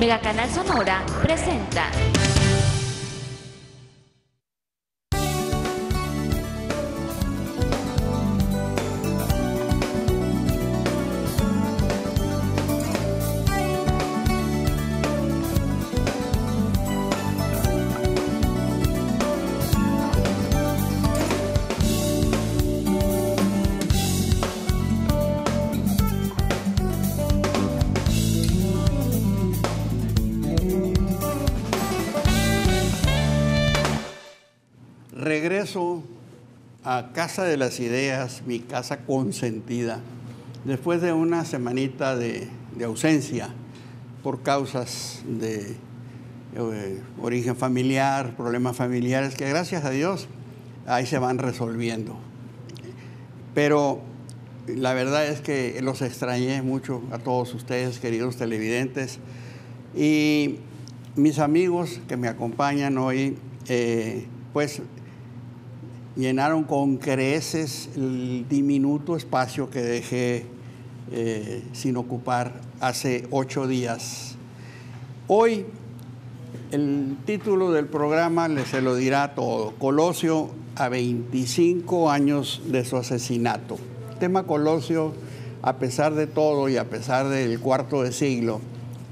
Megacanal Sonora presenta Regreso a Casa de las Ideas, mi casa consentida, después de una semanita de ausencia por causas de origen familiar, problemas familiares que gracias a Dios ahí se van resolviendo. Pero la verdad es que los extrañé mucho a todos ustedes, queridos televidentes, y mis amigos que me acompañan hoy, pues llenaron con creces el diminuto espacio que dejé sin ocupar hace 8 días. Hoy el título del programa se lo dirá todo. Colosio a 25 años de su asesinato. El tema Colosio, a pesar de todo y a pesar del cuarto de siglo,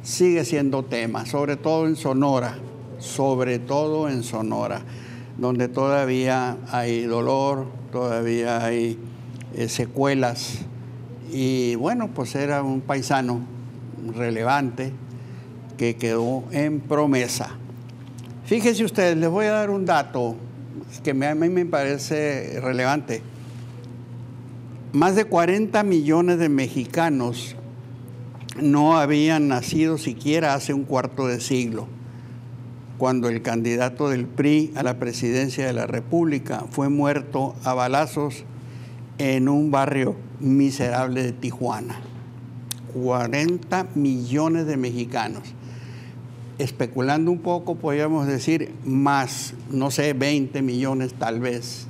sigue siendo tema, sobre todo en Sonora, donde todavía hay dolor, todavía hay secuelas. Y bueno, pues era un paisano relevante que quedó en promesa. Fíjense ustedes, les voy a dar un dato que a mí me parece relevante. Más de 40 millones de mexicanos no habían nacido siquiera hace un cuarto de siglo, cuando el candidato del PRI a la presidencia de la República fue muerto a balazos en un barrio miserable de Tijuana. 40 millones de mexicanos. Especulando un poco, podríamos decir más, no sé, 20 millones tal vez,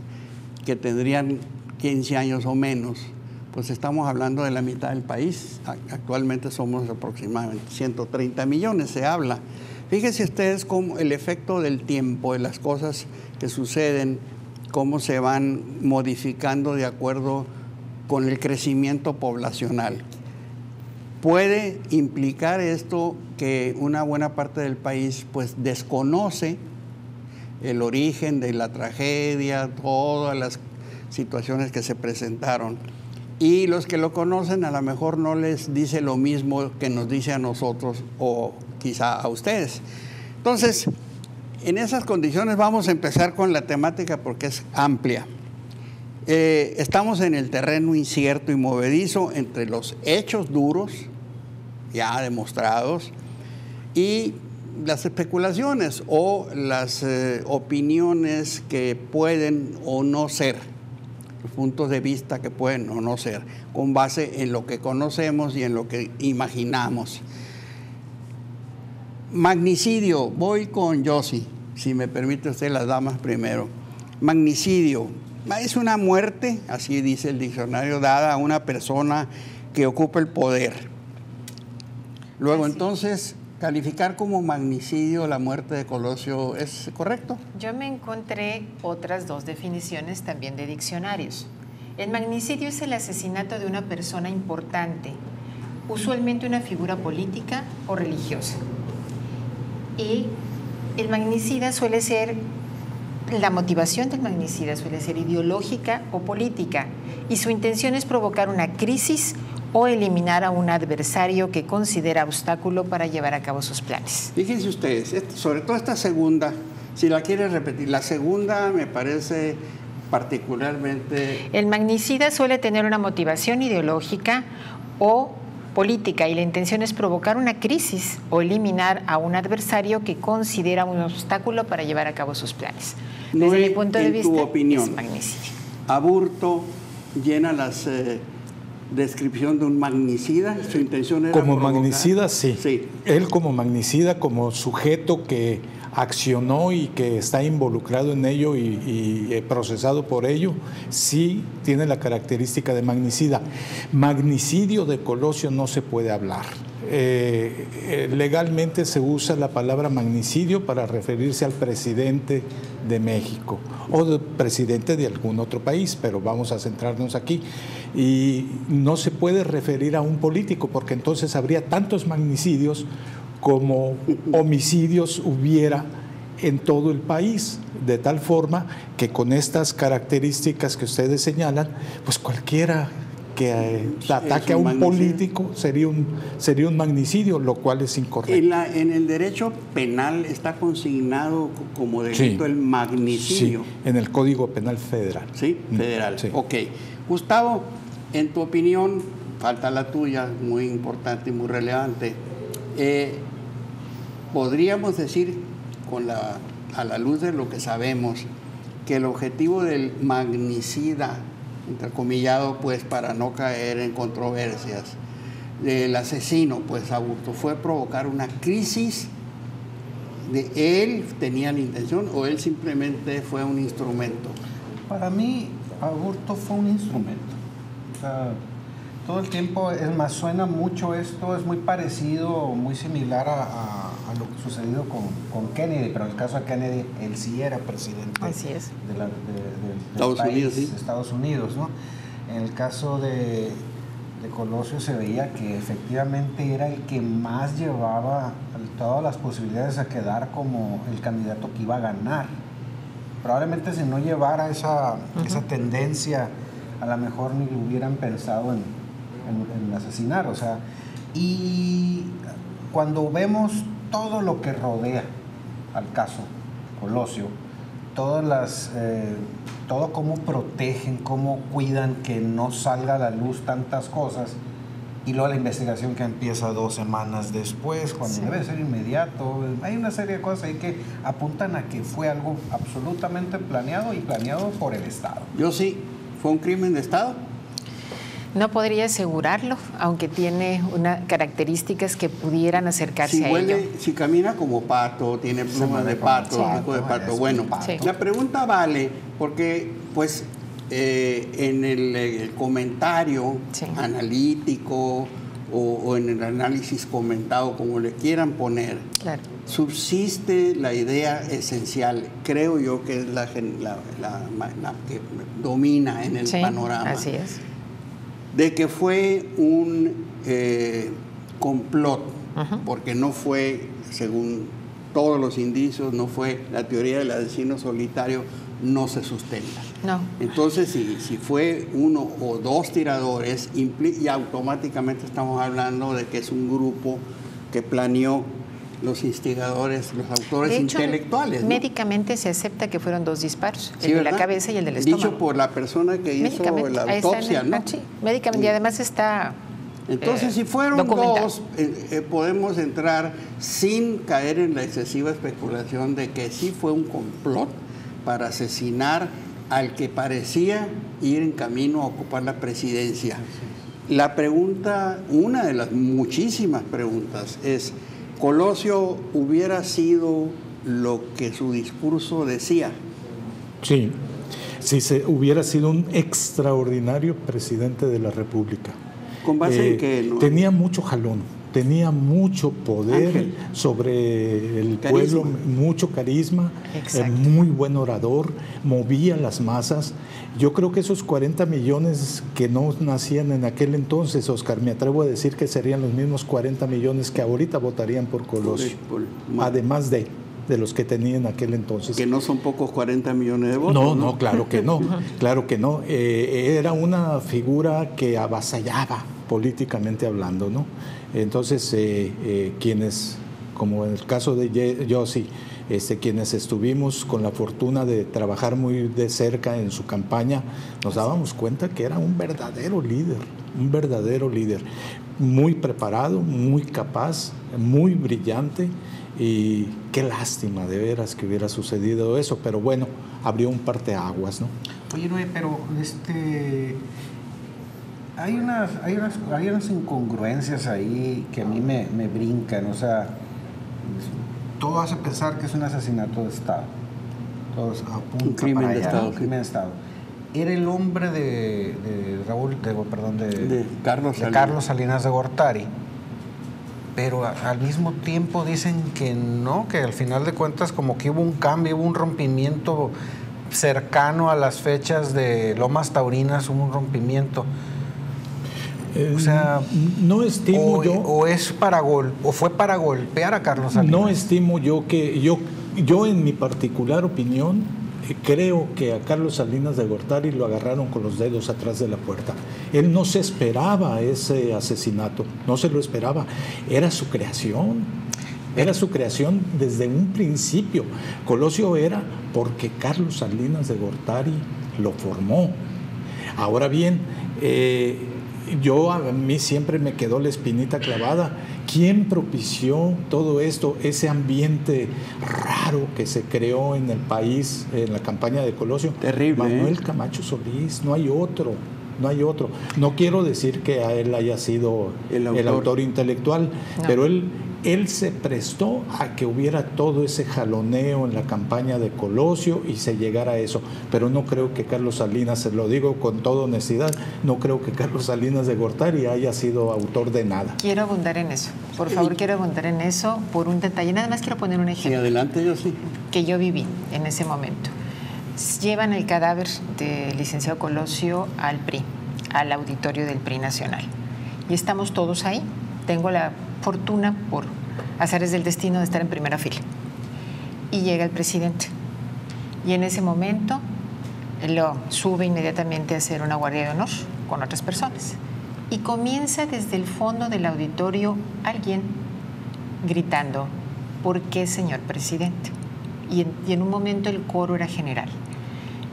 que tendrían 15 años o menos. Pues estamos hablando de la mitad del país. Actualmente somos aproximadamente 130 millones, se habla. Fíjense ustedes cómo el efecto del tiempo, de las cosas que suceden, cómo se van modificando de acuerdo con el crecimiento poblacional. Puede implicar esto que una buena parte del país pues desconoce el origen de la tragedia, todas las situaciones que se presentaron. Y los que lo conocen a lo mejor no les dice lo mismo que nos dice a nosotros o quizá a ustedes. Entonces, en esas condiciones vamos a empezar con la temática porque es amplia. Estamos en el terreno incierto y movedizo entre los hechos duros, ya demostrados, y las especulaciones o las opiniones que pueden o no ser, los puntos de vista que pueden o no ser, con base en lo que conocemos y en lo que imaginamos. Magnicidio, voy con Yossi, si me permite usted, las damas primero. Magnicidio es una muerte, así dice el diccionario, dada a una persona que ocupa el poder. Luego, entonces, calificar como magnicidio la muerte de Colosio, ¿es correcto? Yo me encontré otras 2 definiciones también de diccionarios. El magnicidio es el asesinato de una persona importante, usualmente una figura política o religiosa. Y el magnicida suele ser, la motivación del magnicida suele ser ideológica o política, y su intención es provocar una crisis o eliminar a un adversario que considera obstáculo para llevar a cabo sus planes. Fíjense ustedes, sobre todo esta segunda, si la quiere repetir, la segunda me parece particularmente... El magnicida suele tener una motivación ideológica o política y la intención es provocar una crisis o eliminar a un adversario que considera un obstáculo para llevar a cabo sus planes. Desde mi punto de vista, tu opinión, es magnicidio. Aburto llena las... descripción de un magnicida, su intención era como provocar. Magnicida, sí. Él como magnicida, como sujeto que accionó y que está involucrado en ello y procesado por ello, sí tiene la característica de magnicida. Magnicidio de Colosio no se puede hablar. Legalmente se usa la palabra magnicidio para referirse al presidente de México o del presidente de algún otro país, pero vamos a centrarnos aquí. Y no se puede referir a un político, porque entonces habría tantos magnicidios como homicidios hubiera en todo el país, de tal forma que con estas características que ustedes señalan, pues cualquiera que ataque a un político sería un magnicidio, lo cual es incorrecto. En el derecho penal está consignado como delito el magnicidio. Sí, en el Código Penal Federal. ¿Sí? Federal. Sí. Ok. Gustavo, en tu opinión, falta la tuya, muy importante y muy relevante, podríamos decir, a la luz de lo que sabemos, que el objetivo del magnicida, entrecomillado, pues para no caer en controversias, del asesino, pues Aburto, fue provocar una crisis. ¿Él tenía la intención o él simplemente fue un instrumento? Para mí, Aburto fue un instrumento. O sea, todo el tiempo, es más, suena mucho esto, es muy parecido, muy similar a lo que sucedió con Kennedy, pero en el caso de Kennedy, él sí era presidente. Así es. Del Estados país, Unidos, sí. Estados Unidos, ¿no? En el caso de Colosio se veía que efectivamente era el que más llevaba todas las posibilidades a quedar como el candidato que iba a ganar. Probablemente si no llevara esa tendencia, a lo mejor ni lo hubieran pensado en asesinar. O sea, y cuando vemos todo lo que rodea al caso Colosio, todo cómo protegen, cómo cuidan que no salga a la luz tantas cosas, y luego la investigación que empieza 2 semanas después, cuando debe ser inmediato. Hay una serie de cosas ahí que apuntan a que fue algo absolutamente planeado y planeado por el Estado. Yo sí, ¿fue un crimen de Estado? No podría asegurarlo, aunque tiene unas características que pudieran acercarse a ello. Si camina como pato, tiene plumas de pato, pico de pato. Bueno, la pregunta vale porque, pues, en el comentario analítico o en el análisis comentado, como le quieran poner, claro, subsiste la idea esencial, creo yo que es la que domina en el panorama. Así es. De que fue un complot, porque no fue, según todos los indicios, no fue la teoría del asesino solitario, no se sustenta. No. Entonces, si fue 1 o 2 tiradores, y automáticamente estamos hablando de que es un grupo que planeó, los instigadores, los autores intelectuales, ¿no? Médicamente se acepta que fueron 2 disparos, Sí, el de ¿verdad? la cabeza y el del estómago. Dicho por la persona que hizo la autopsia, ¿no? Sí, médicamente, y además está Entonces, si fueron documentado. 2, podemos entrar sin caer en la excesiva especulación de que sí fue un complot para asesinar al que parecía ir en camino a ocupar la presidencia. La pregunta, una de las muchísimas preguntas, es: ¿Colosio hubiera sido lo que su discurso decía? Sí, si hubiera sido un extraordinario presidente de la República. ¿Con base en qué? ¿No? Tenía mucho jalón, tenía mucho poder sobre el pueblo, mucho carisma, muy buen orador, movía las masas. Yo creo que esos 40 millones que no nacían en aquel entonces, Oscar, me atrevo a decir que serían los mismos 40 millones que ahorita votarían por Colosio, además de los que tenía en aquel entonces. Que no son pocos 40 millones de votos. No, claro que no, claro que no. Era una figura que avasallaba políticamente hablando, ¿no? Entonces, quienes, como en el caso de Yossi, quienes estuvimos con la fortuna de trabajar muy de cerca en su campaña, nos dábamos cuenta que era un verdadero líder, muy preparado, muy capaz, muy brillante. Y qué lástima de veras que hubiera sucedido eso, pero bueno, abrió un parteaguas, ¿no? Oye, Noé, pero hay unas incongruencias ahí que a mí me brincan. O sea, todo hace pensar que es un asesinato de Estado. Todos apuntan Un crimen para de allá, Estado. un crimen de Estado. Era el hombre de Carlos Salinas de Gortari, pero al mismo tiempo dicen que no, que al final de cuentas como que hubo un cambio, hubo un rompimiento cercano a las fechas de Lomas Taurinas, hubo un rompimiento. O sea, no estimo yo. O fue para golpear a Carlos Salinas. No estimo yo que yo en mi particular opinión creo que a Carlos Salinas de Gortari lo agarraron con los dedos atrás de la puerta. Él no se esperaba ese asesinato, no se lo esperaba. Era su creación. Era su creación desde un principio. Colosio era porque Carlos Salinas de Gortari lo formó. Ahora bien, a mí siempre me quedó la espinita clavada. ¿Quién propició todo esto, ese ambiente raro que se creó en el país en la campaña de Colosio? Terrible. Manuel Camacho Solís, no hay otro. No quiero decir que a él haya sido el autor intelectual, no. Pero él se prestó a que hubiera todo ese jaloneo en la campaña de Colosio y se llegara a eso. Pero no creo que Carlos Salinas, se lo digo con toda honestidad, no creo que Carlos Salinas de Gortari haya sido autor de nada. Quiero abundar en eso, por favor, quiero abundar en eso por un detalle. Nada más quiero poner un ejemplo. Sí, adelante, yo sí. Que yo viví en ese momento. Llevan el cadáver del licenciado Colosio al PRI, al auditorio del PRI Nacional. Y estamos todos ahí. Tengo la fortuna, por azares del destino, de estar en primera fila. Y llega el presidente. Y en ese momento lo sube inmediatamente a hacer una guardia de honor con otras personas. Y comienza desde el fondo del auditorio alguien gritando: ¿por qué, señor presidente? Y en un momento el coro era general.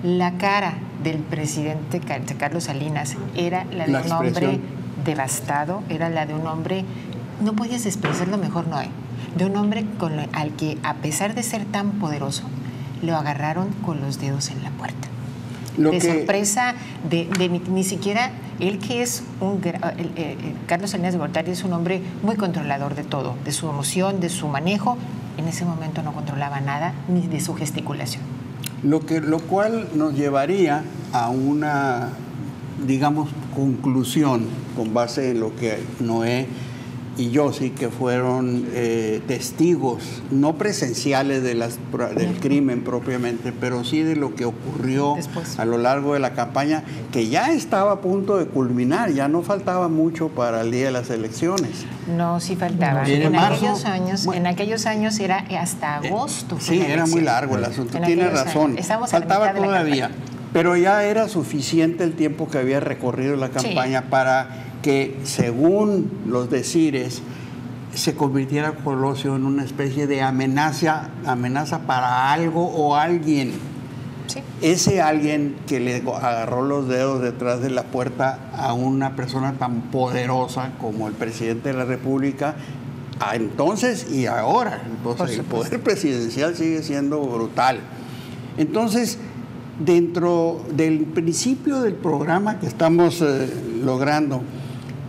La cara del presidente Carlos Salinas era la de un hombre devastado, era la de un hombre, no podías expresarlo mejor, Noé, de un hombre al que, a pesar de ser tan poderoso, lo agarraron con los dedos en la puerta. Sorpresa, ni siquiera él, que es Carlos Salinas de Gortari es un hombre muy controlador de todo, de su emoción, de su manejo. En ese momento no controlaba nada, ni de su gesticulación. Lo cual nos llevaría a una, digamos, conclusión con base en lo que Noé y yo sí que fueron testigos, no presenciales del crimen propiamente, pero sí de lo que ocurrió después, a lo largo de la campaña, que ya estaba a punto de culminar, ya no faltaba mucho para el día de las elecciones. No, sí faltaba. En aquellos años era hasta agosto. Sí, era muy largo el asunto, tienes razón. Faltaba todavía, pero ya era suficiente el tiempo que había recorrido la campaña para que, según los decires, se convirtiera Colosio en una especie de amenaza para algo o alguien. Sí. Ese alguien que le agarró los dedos detrás de la puerta a una persona tan poderosa como el presidente de la República, entonces y ahora. Entonces, el poder presidencial sigue siendo brutal. Entonces, dentro del principio del programa que estamos logrando,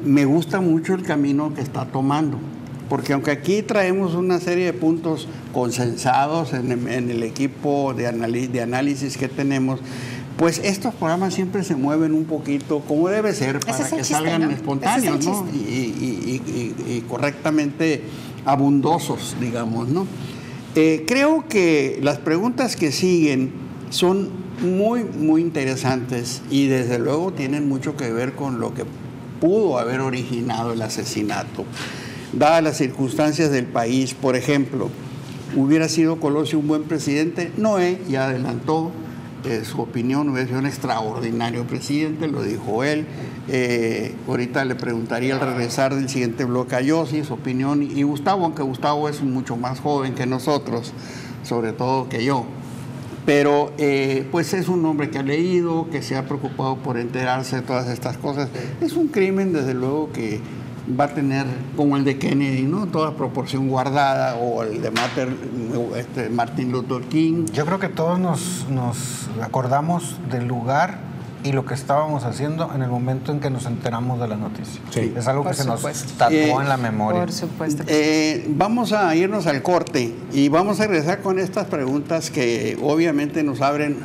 me gusta mucho el camino que está tomando, porque aunque aquí traemos una serie de puntos consensados en el equipo de análisis que tenemos, pues estos programas siempre se mueven un poquito como debe ser para que salgan espontáneos, ¿no? Y correctamente abundosos, digamos, ¿no? Creo que las preguntas que siguen son muy, muy interesantes y desde luego tienen mucho que ver con lo que pudo haber originado el asesinato. Dadas las circunstancias del país, por ejemplo, ¿hubiera sido Colosio un buen presidente? Noé ya adelantó su opinión, hubiera sido un extraordinario presidente, lo dijo él. Ahorita le preguntaría al regresar del siguiente bloque a Yossi su opinión, y Gustavo, aunque Gustavo es mucho más joven que nosotros, sobre todo que yo. Pero pues es un hombre que ha leído, que se ha preocupado por enterarse de todas estas cosas. Es un crimen, desde luego, que va a tener, como el de Kennedy, ¿no?, toda proporción guardada, o el de Martin Luther King. Yo creo que todos nos acordamos del lugar y lo que estábamos haciendo en el momento en que nos enteramos de la noticia. Sí. Es algo Por que se nos supuesto. tatuó en la memoria. Por supuesto. Vamos a irnos al corte y vamos a regresar con estas preguntas que obviamente nos abren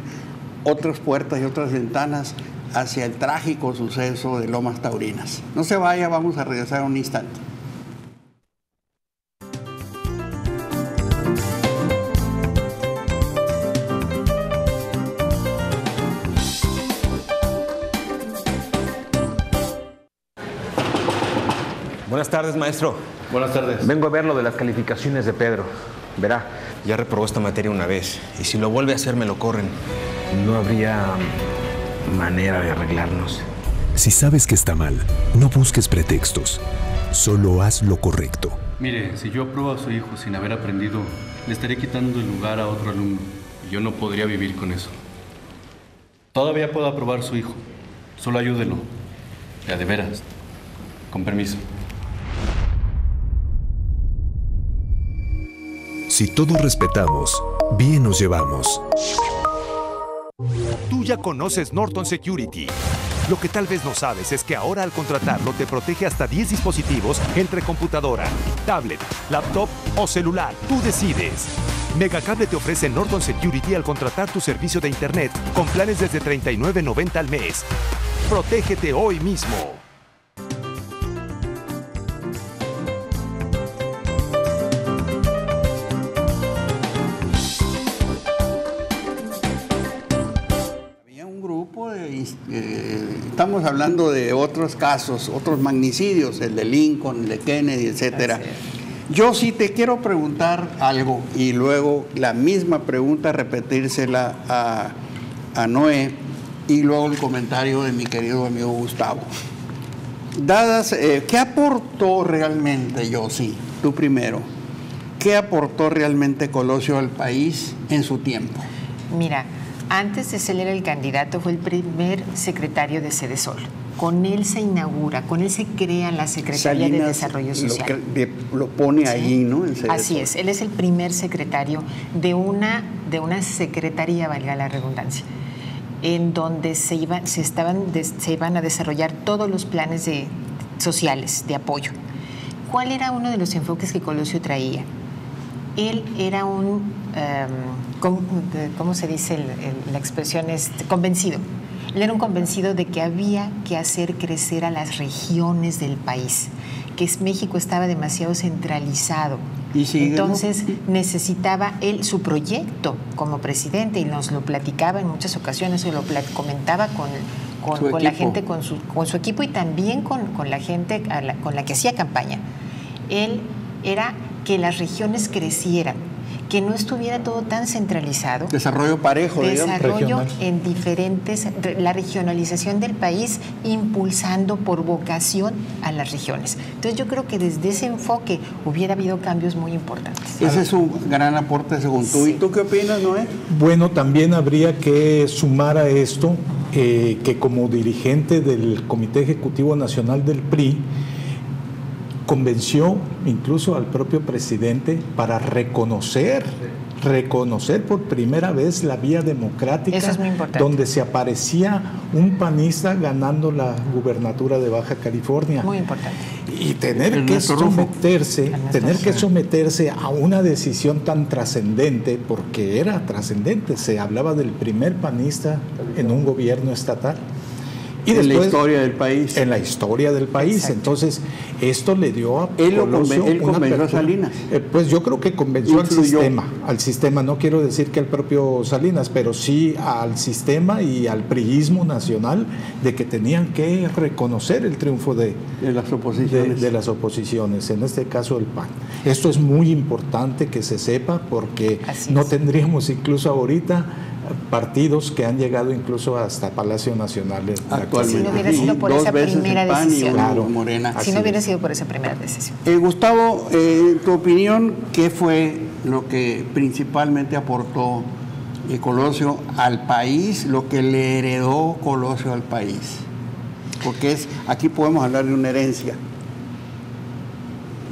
otras puertas y otras ventanas hacia el trágico suceso de Lomas Taurinas. No se vaya, vamos a regresar un instante. Buenas tardes, maestro. Buenas tardes. Vengo a ver lo de las calificaciones de Pedro. Verá, ya reprobó esta materia una vez y si lo vuelve a hacer me lo corren. No habría manera de arreglarnos. Si sabes que está mal, no busques pretextos. Solo haz lo correcto. Mire, si yo apruebo a su hijo sin haber aprendido, le estaré quitando el lugar a otro alumno. Y yo no podría vivir con eso. Todavía puedo aprobar a su hijo. Solo ayúdelo. Ya de veras. Con permiso. Si todos respetamos, bien nos llevamos. Tú ya conoces Norton Security. Lo que tal vez no sabes es que ahora al contratarlo te protege hasta 10 dispositivos entre computadora, tablet, laptop o celular. Tú decides. Megacable te ofrece Norton Security al contratar tu servicio de internet con planes desde $39.90 al mes. Protégete hoy mismo. Estamos hablando de otros casos, otros magnicidios, el de Lincoln, el de Kennedy, etcétera. Yo sí te quiero preguntar algo y luego la misma pregunta repetírsela a Noé y luego el comentario de mi querido amigo Gustavo. ¿Qué aportó realmente Yossi? Tú primero. ¿Qué aportó realmente Colosio al país en su tiempo? Mira, antes de ser el candidato, fue el primer secretario de Sedesol. Con él se inaugura, con él se crea la Secretaría de Desarrollo Social. Lo pone ahí, ¿no? Así es, él es el primer secretario de una secretaría, valga la redundancia, en donde se iban a desarrollar todos los planes sociales de apoyo. ¿Cuál era uno de los enfoques que Colosio traía? Él era ¿cómo se dice la expresión? Convencido. Él era un convencido de que había que hacer crecer a las regiones del país, que México estaba demasiado centralizado. Entonces necesitaba él su proyecto como presidente, y nos lo platicaba en muchas ocasiones, o lo comentaba con la gente, con su equipo, y también con la gente con la que hacía campaña. Él era que las regiones crecieran, que no estuviera todo tan centralizado. Desarrollo parejo, desarrollo en diferentes, la regionalización del país, impulsando por vocación a las regiones. Entonces yo creo que desde ese enfoque hubiera habido cambios muy importantes. Ese es un gran aporte según tú. Sí. ¿Y tú qué opinas, Noé? Bueno, también habría que sumar a esto que como dirigente del Comité Ejecutivo Nacional del PRI, convenció incluso al propio presidente para reconocer por primera vez la vía democrática. Eso es muy importante. Donde se aparecía un panista ganando la gubernatura de Baja California. Muy importante. Y tener que someterse a una decisión tan trascendente, porque era trascendente, se hablaba del primer panista en un gobierno estatal. Y después, en la historia del país. En la historia del país. Exacto. Entonces, esto le dio a Colosio él convenció a Salinas. Pues yo creo que convenció al sistema. No quiero decir que al propio Salinas, pero sí al sistema y al priismo nacional, de que tenían que reconocer el triunfo de las oposiciones, en este caso el PAN. Esto es muy importante que se sepa, porque no tendríamos incluso ahorita partidos que han llegado incluso hasta Palacio Nacional actualmente. Si no hubiera sido por esa primera decisión. Claro, Morena. Si no hubiera sido por esa primera decisión. Gustavo, tu opinión, ¿qué fue lo que principalmente aportó Colosio al país, lo que le heredó Colosio al país? Porque aquí podemos hablar de una herencia,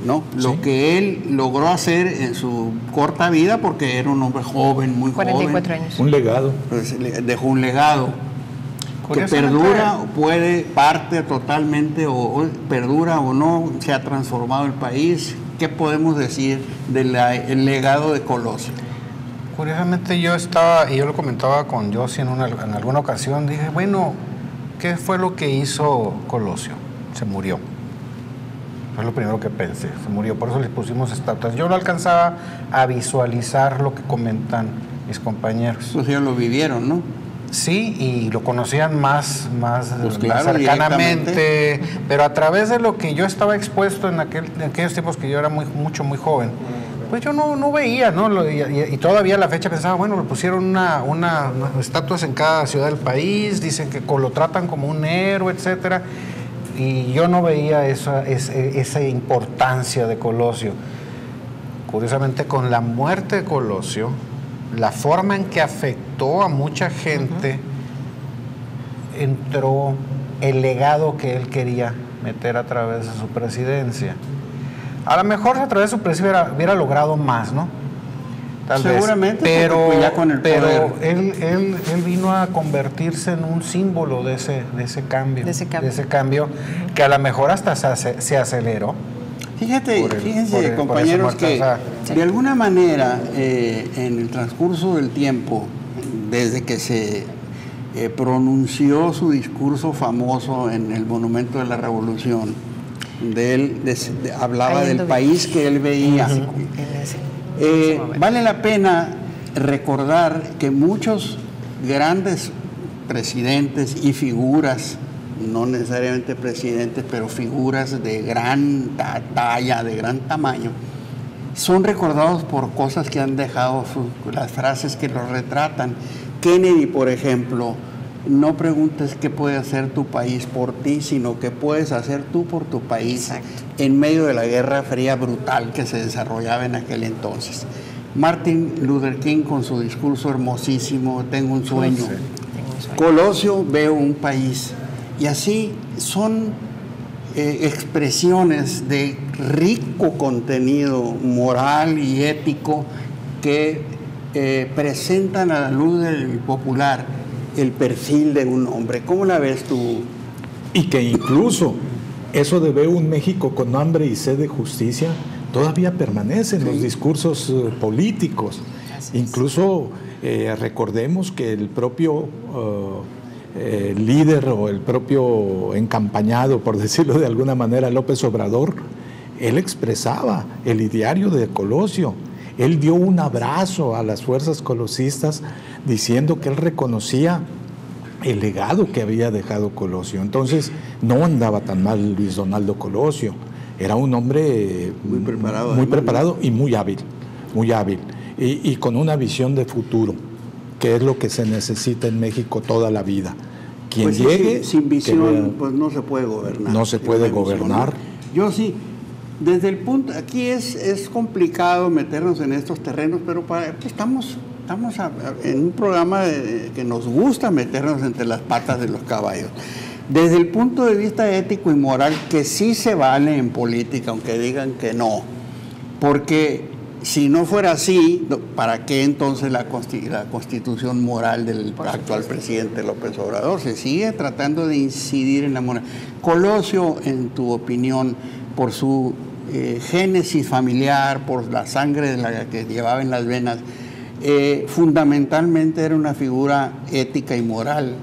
¿no? Sí. Lo que él logró hacer en su corta vida, porque era un hombre joven, muy 44 joven. Años. Un legado. Pues dejó un legado. que perdura, puede, parte totalmente, o perdura o no, se ha transformado el país. ¿Qué podemos decir del legado de Colosio? Curiosamente yo estaba, y yo lo comentaba con Yossi en alguna ocasión, dije, bueno, ¿qué fue lo que hizo Colosio? Se murió. Fue lo primero que pensé, se murió, por eso le pusimos estatuas. Yo no alcanzaba a visualizar lo que comentan mis compañeros. Pues ellos lo vivieron, ¿no? Sí, y lo conocían más pues claro, cercanamente, pero a través de lo que yo estaba expuesto en aquellos tiempos que yo era muy joven, pues yo no veía, ¿no? Y todavía a la fecha pensaba, bueno, le pusieron una estatuas en cada ciudad del país, dicen que lo tratan como un héroe, etcétera, y yo no veía esa importancia de Colosio. Curiosamente, con la muerte de Colosio, la forma en que afectó a mucha gente, entró el legado que él quería meter a través de su presidencia. A lo mejor a través de su presidencia hubiera logrado más, ¿no? Tal seguramente, vez. Pero, pues ya con el poder. Él vino a convertirse en un símbolo de ese cambio, que a lo mejor hasta se aceleró. Fíjense, compañeros, que de alguna manera en el transcurso del tiempo, desde que se pronunció su discurso famoso en el Monumento de la Revolución, hablaba del país que él veía. Vale la pena recordar que muchos grandes presidentes y figuras, no necesariamente presidentes, pero figuras de gran talla, de gran tamaño, son recordados por cosas que han dejado, las frases que los retratan. Kennedy, por ejemplo, no preguntes qué puede hacer tu país por ti, sino qué puedes hacer tú por tu país. Exacto. En medio de la Guerra Fría brutal que se desarrollaba en aquel entonces. Martin Luther King con su discurso hermosísimo, Tengo un sueño. Colosio, Veo un país. Y así son expresiones de rico contenido moral y ético que presentan a la luz del popular el perfil de un hombre. ¿Cómo la ves tú? Y que incluso eso de ver un México con hambre y sed de justicia todavía permanece en los discursos políticos. Incluso recordemos que el propio líder o el propio encampañado, por decirlo de alguna manera, López Obrador, él expresaba el ideario de Colosio. Él dio un abrazo a las fuerzas colosistas diciendo que él reconocía el legado que había dejado Colosio. Entonces, no andaba tan mal Luis Donaldo Colosio. Era un hombre muy preparado y muy hábil. Y con una visión de futuro, que es lo que se necesita en México toda la vida. Quien pues llegue... Sin visión, pues no se puede gobernar. No se puede gobernar. Yo sí, desde el punto... Aquí es complicado meternos en estos terrenos, pero estamos en un programa que nos gusta meternos entre las patas de los caballos. Desde el punto de vista ético y moral, que sí se vale en política, aunque digan que no. Porque si no fuera así, ¿para qué entonces la constitución moral del actual presidente López Obrador? Se sigue tratando de incidir en la moral. Colosio, en tu opinión, por su génesis familiar, por la sangre que llevaba en las venas, fundamentalmente era una figura ética y moral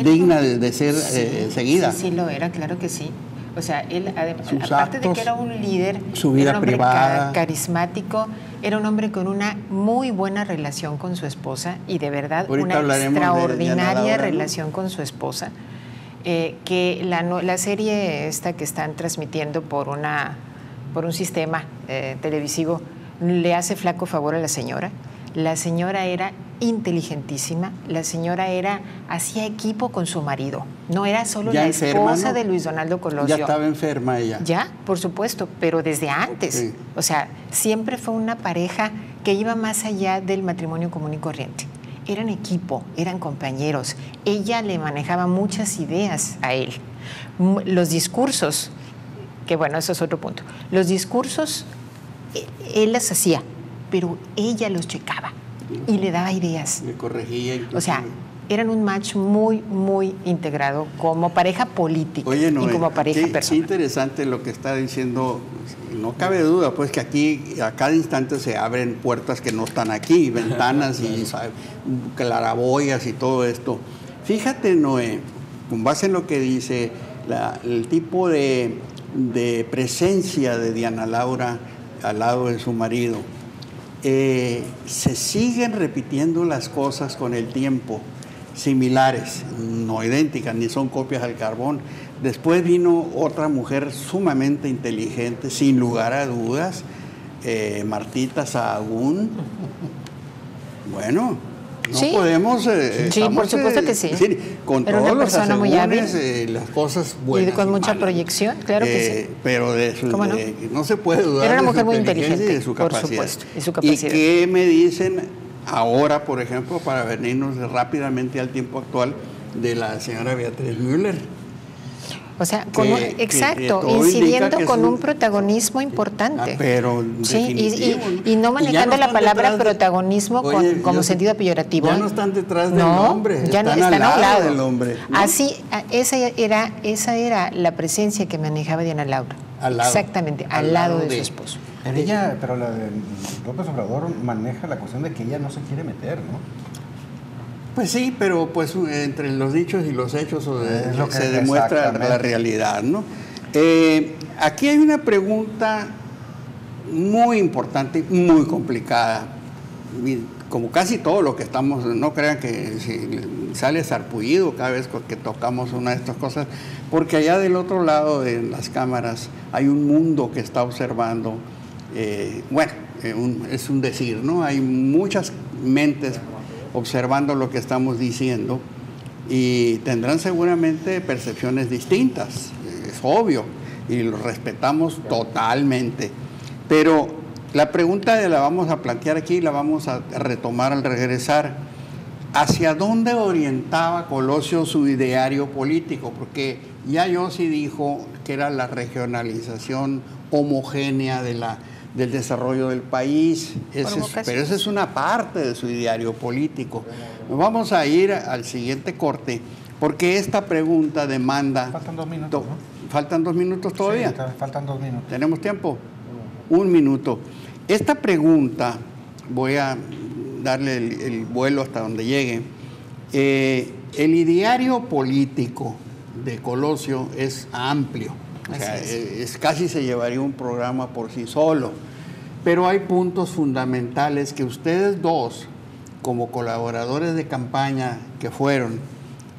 digna de ser seguida. Sí, lo era, claro que sí. O sea, él, aparte de que era un líder, su vida era un hombre privada, carismático, era un hombre con una muy buena relación con su esposa y de verdad ahorita una extraordinaria relación con su esposa. Que la serie esta que están transmitiendo por un sistema televisivo le hace flaco favor a la señora. La señora era inteligentísima, la señora hacía equipo con su marido, no era solo la esposa de Luis Donaldo Colosio. Ya estaba enferma ella. Ya, por supuesto, pero desde antes. Sí. O sea, siempre fue una pareja que iba más allá del matrimonio común y corriente. Eran equipo, eran compañeros. Ella le manejaba muchas ideas a él. Los discursos, que bueno, eso es otro punto. Los discursos, él las hacía, pero ella los checaba y le daba ideas. Le corregía. O sea, eran un match muy, muy integrado como pareja política. Oye, y como pareja qué personal. interesante lo que está diciendo. No cabe duda, pues, que aquí a cada instante se abren puertas que no están aquí, ventanas y claraboyas y todo esto. Fíjate, Noé, con base en lo que dice, el tipo de presencia de Diana Laura al lado de su marido, se siguen repitiendo las cosas con el tiempo, similares, no idénticas, ni son copias al carbón. Después vino otra mujer sumamente inteligente, sin lugar a dudas, Martita Sahagún. Bueno, no sí. podemos... sí, por supuesto que sí. Con era todos una los persona muy hábil, las cosas buenas y con mucha malas, proyección, claro que sí. Pero no se puede dudar. Era una de mujer su muy inteligencia inteligente, y de su por capacidad. supuesto, y su capacidad. ¿Y qué me dicen ahora, por ejemplo, para venirnos rápidamente al tiempo actual, de la señora Beatriz Müller? O sea, todo incidiendo que con un protagonismo importante. Pero sí, y no manejando la palabra protagonismo como sentido peyorativo. Ya no están detrás del hombre, ya están al lado del hombre, ¿no? Así, esa era la presencia que manejaba Diana Laura. Exactamente, al lado de su esposo. Pero la de López Obrador maneja la cuestión de que ella no se quiere meter, ¿no? Pues sí, pero pues entre los dichos y los hechos se demuestra la realidad, ¿no? Aquí hay una pregunta muy importante, muy complicada. Como casi todo lo que estamos, no crean que sale sarpullido cada vez que tocamos una de estas cosas, porque allá del otro lado de las cámaras hay un mundo que está observando. Es un decir, ¿no? Hay muchas mentes observando lo que estamos diciendo y tendrán seguramente percepciones distintas, es obvio, y lo respetamos totalmente. Pero la pregunta la vamos a plantear aquí, la vamos a retomar al regresar. ¿Hacia dónde orientaba Colosio su ideario político? Porque ya Yossi dijo que era la regionalización homogénea del desarrollo del país, pero esa es una parte de su ideario político. Nos vamos a ir al siguiente corte, porque esta pregunta demanda... Faltan 2 minutos, ¿no? ¿Faltan 2 minutos todavía? Sí, faltan 2 minutos. ¿Tenemos tiempo? 1 minuto. Esta pregunta, voy a darle el vuelo hasta donde llegue. El ideario político de Colosio es amplio. O sea, casi se llevaría un programa por sí solo. Pero hay puntos fundamentales que ustedes dos, como colaboradores de campaña que fueron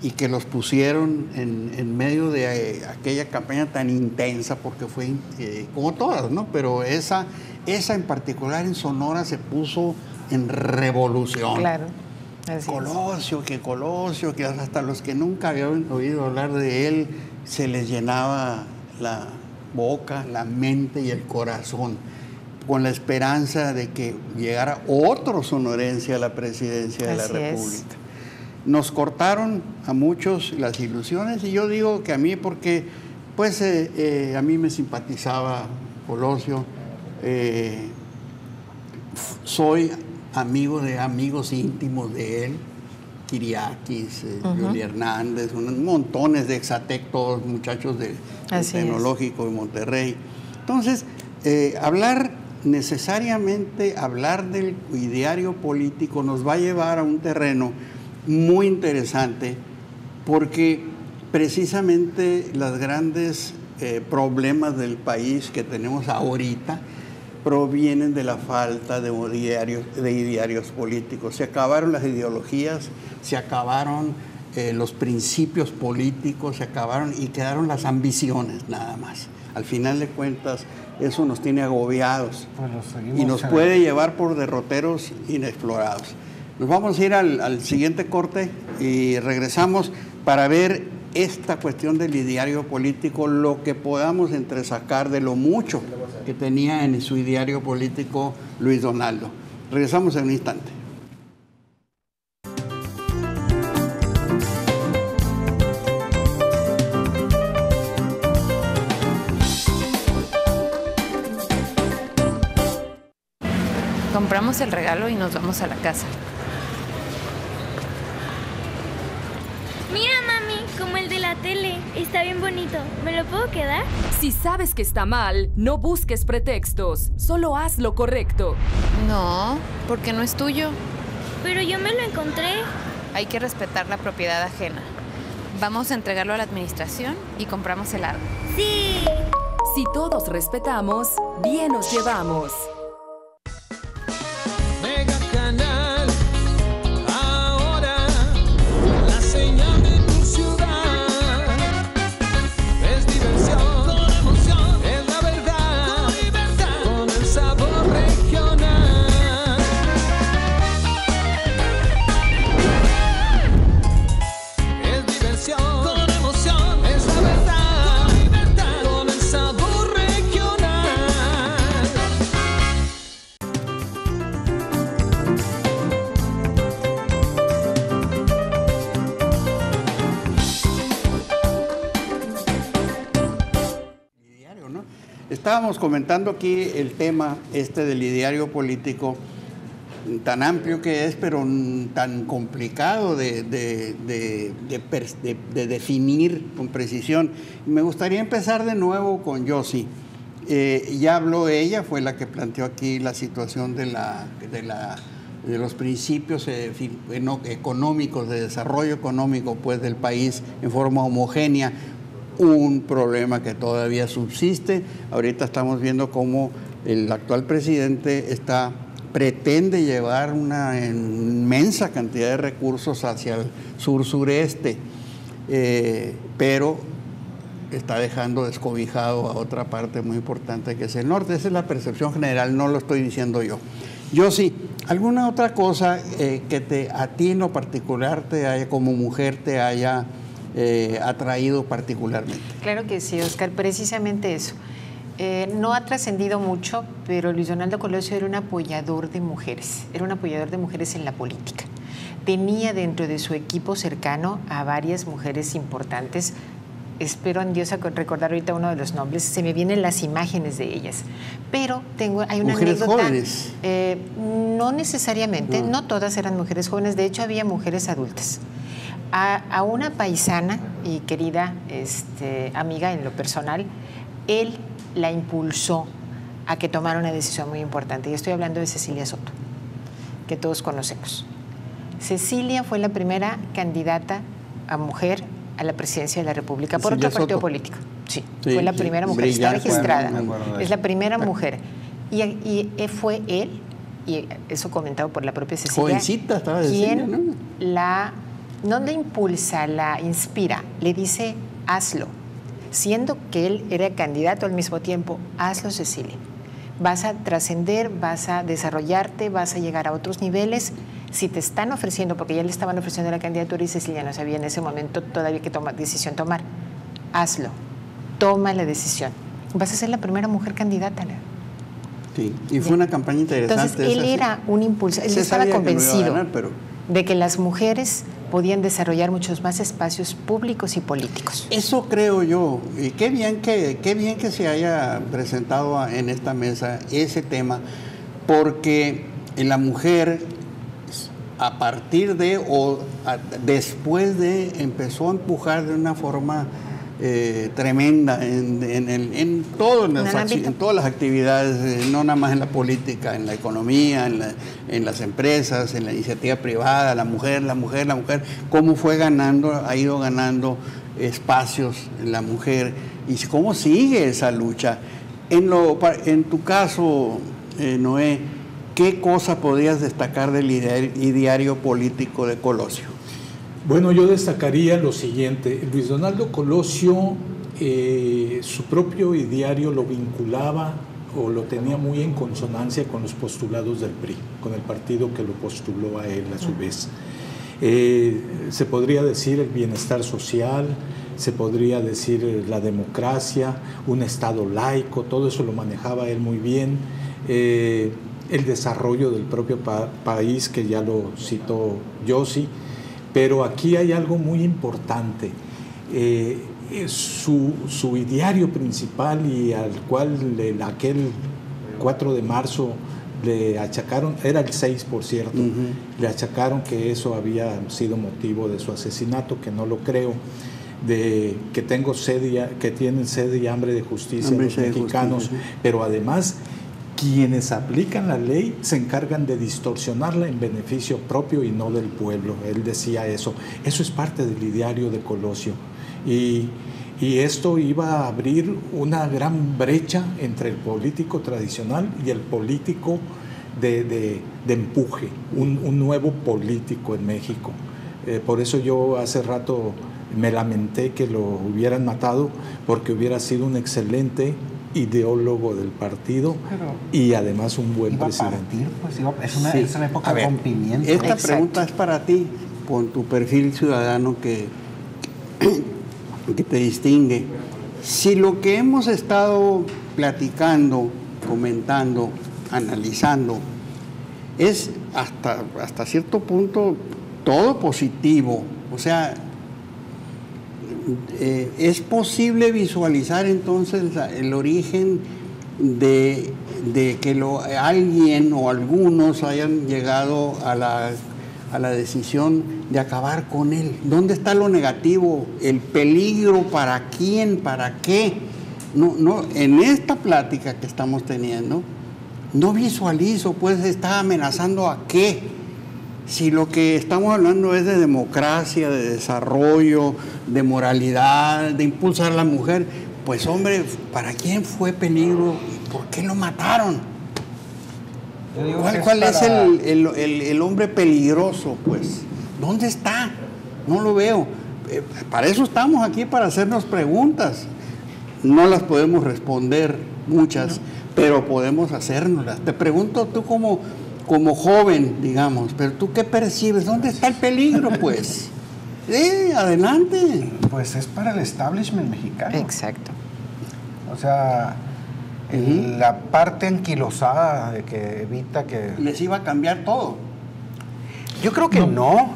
y que los pusieron en medio de aquella campaña tan intensa, porque fue como todas, ¿no? Pero esa en particular en Sonora se puso en revolución. Claro. Colosio, que hasta los que nunca habían oído hablar de él se les llenaba la boca, la mente y el corazón, con la esperanza de que llegara otro sonorense a la presidencia de la República. Nos cortaron a muchos las ilusiones, y yo digo que a mí, porque pues a mí me simpatizaba Colosio, soy amigo de amigos íntimos de él, Kiriakis, Yoli Hernández, montones de Exatec, todos muchachos del Tecnológico de Monterrey. Entonces, necesariamente hablar del ideario político nos va a llevar a un terreno muy interesante, porque precisamente los grandes problemas del país que tenemos ahorita provienen de la falta de idearios políticos. Se acabaron las ideologías, se acabaron los principios políticos, se acabaron y quedaron las ambiciones nada más. Al final de cuentas, eso nos tiene agobiados y nos puede llevar por derroteros inexplorados. Nos vamos a ir al siguiente corte y regresamos para ver esta cuestión del ideario político, lo que podamos entresacar de lo mucho que tenía en su ideario político Luis Donaldo. Regresamos en un instante. Compramos el regalo y nos vamos a la casa. Mira, mami, como el de la tele. Está bien bonito. ¿Me lo puedo quedar? Si sabes que está mal, no busques pretextos. Solo haz lo correcto. No, porque no es tuyo. Pero yo me lo encontré. Hay que respetar la propiedad ajena. Vamos a entregarlo a la administración y compramos el árbol. ¡Sí! Si todos respetamos, bien nos llevamos. Mega Canal, ahora la señal de tu ciudad. Es diversión, con emoción, es la verdad, con libertad, con el sabor regional. Es diversión, con emoción, es la verdad, con libertad, con el sabor regional. Ideario, ¿no? Estábamos comentando aquí el tema del ideario político, tan amplio que es, pero tan complicado de definir con precisión. Me gustaría empezar de nuevo con Yossi. Ya habló ella, fue la que planteó aquí la situación de los principios económicos, de desarrollo económico pues, del país en forma homogénea, un problema que todavía subsiste. Ahorita estamos viendo cómo el actual presidente pretende llevar una inmensa cantidad de recursos hacia el sur-sureste, pero está dejando descobijado a otra parte muy importante que es el norte. Esa es la percepción general, no lo estoy diciendo yo. Yo sí, ¿alguna otra cosa que a ti en lo particular como mujer te haya atraído particularmente? Claro que sí, Oscar, precisamente eso. No ha trascendido mucho, pero Luis Donaldo Colosio era un apoyador de mujeres, en la política. Tenía dentro de su equipo cercano a varias mujeres importantes. Espero en Dios recordar ahorita uno de los nombres, se me vienen las imágenes de ellas. Pero hay una ¿Mujeres anécdota. Jóvenes? No necesariamente, no todas eran mujeres jóvenes, de hecho había mujeres adultas. A una paisana y querida amiga en lo personal, él la impulsó a que tomara una decisión muy importante. Y estoy hablando de Cecilia Soto, que todos conocemos. Cecilia fue la primera candidata a mujer a la presidencia de la República por otro partido político. Sí, fue la primera mujer, está registrada. Es la primera mujer. Y fue él, y eso comentado por la propia Cecilia, jovencita estaba Cecilia, ¿no? No la impulsa, la inspira, le dice, hazlo. Siendo que él era candidato al mismo tiempo, hazlo, Cecilia. Vas a trascender, vas a desarrollarte, vas a llegar a otros niveles. Si te están ofreciendo, porque ya le estaban ofreciendo la candidatura y Cecilia no sabía en ese momento todavía qué decisión tomar, hazlo, toma la decisión. Vas a ser la primera mujer candidata. Sí, y fue una campaña interesante. Entonces, él era un impulso, él estaba convencido de que las mujeres podían desarrollar muchos más espacios públicos y políticos. Eso creo yo, y qué bien que se haya presentado en esta mesa ese tema, porque la mujer a partir de después de empezó a empujar de una forma tremenda en todas las actividades, no nada más en la política, en la economía, en las empresas, en la iniciativa privada. La mujer, cómo ha ido ganando espacios en la mujer y cómo sigue esa lucha. En tu caso, Noé, ¿qué cosa podrías destacar del ideario político de Colosio? Bueno, yo destacaría lo siguiente. Luis Donaldo Colosio, su propio ideario lo vinculaba o lo tenía muy en consonancia con los postulados del PRI, con el partido que lo postuló a él a su vez. Se podría decir el bienestar social, se podría decir la democracia, un Estado laico, todo eso lo manejaba él muy bien. El desarrollo del propio país, que ya lo citó Yossi. Pero aquí hay algo muy importante. Su ideario principal y al cual aquel 4 de marzo le achacaron, era el 6 por cierto, le achacaron que eso había sido motivo de su asesinato, que no lo creo, de que que tienen sed y hambre de justicia los mexicanos, pero además quienes aplican la ley se encargan de distorsionarla en beneficio propio y no del pueblo. Él decía eso. Eso es parte del ideario de Colosio. Y esto iba a abrir una gran brecha entre el político tradicional y el político de empuje, un nuevo político en México. Por eso yo hace rato me lamenté que lo hubieran matado, porque hubiera sido un excelente ideólogo del partido y además un buen presidente. Es una época de rompimiento. Esta pregunta es para ti, con tu perfil ciudadano que te distingue. Si lo que hemos estado platicando, comentando, analizando, es hasta cierto punto todo positivo, o sea, ¿es posible visualizar entonces el origen de que alguien o algunos hayan llegado a la decisión de acabar con él? ¿Dónde está lo negativo? ¿El peligro para quién? ¿Para qué? No, en esta plática que estamos teniendo, no visualizo, pues, está amenazando a qué. Si lo que estamos hablando es de democracia, de desarrollo, de moralidad, de impulsar a la mujer, pues hombre, ¿para quién fue peligro? ¿Por qué lo mataron? ¿Cuál es el hombre peligroso, pues? ¿Dónde está? No lo veo. Para eso estamos aquí, para hacernos preguntas. No las podemos responder muchas, pero podemos hacérnoslas. Te pregunto tú como joven, digamos, pero tú ¿qué percibes? ¿Dónde está el peligro, pues? Adelante. Pues es para el establishment mexicano. Exacto. O sea, la parte anquilosada de que evita que... Les iba a cambiar todo. Yo creo que no,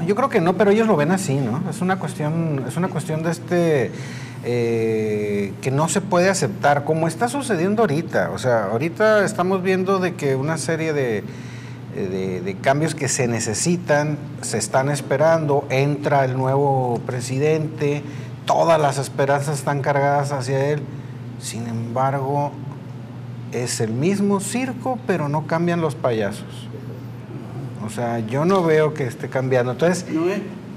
pero ellos lo ven así, ¿no? Es una cuestión de que no se puede aceptar, como está sucediendo ahorita. O sea, ahorita estamos viendo de que una serie de cambios que se necesitan, se están esperando, entra el nuevo presidente, todas las esperanzas están cargadas hacia él, sin embargo, es el mismo circo, pero no cambian los payasos. O sea, yo no veo que esté cambiando. Entonces,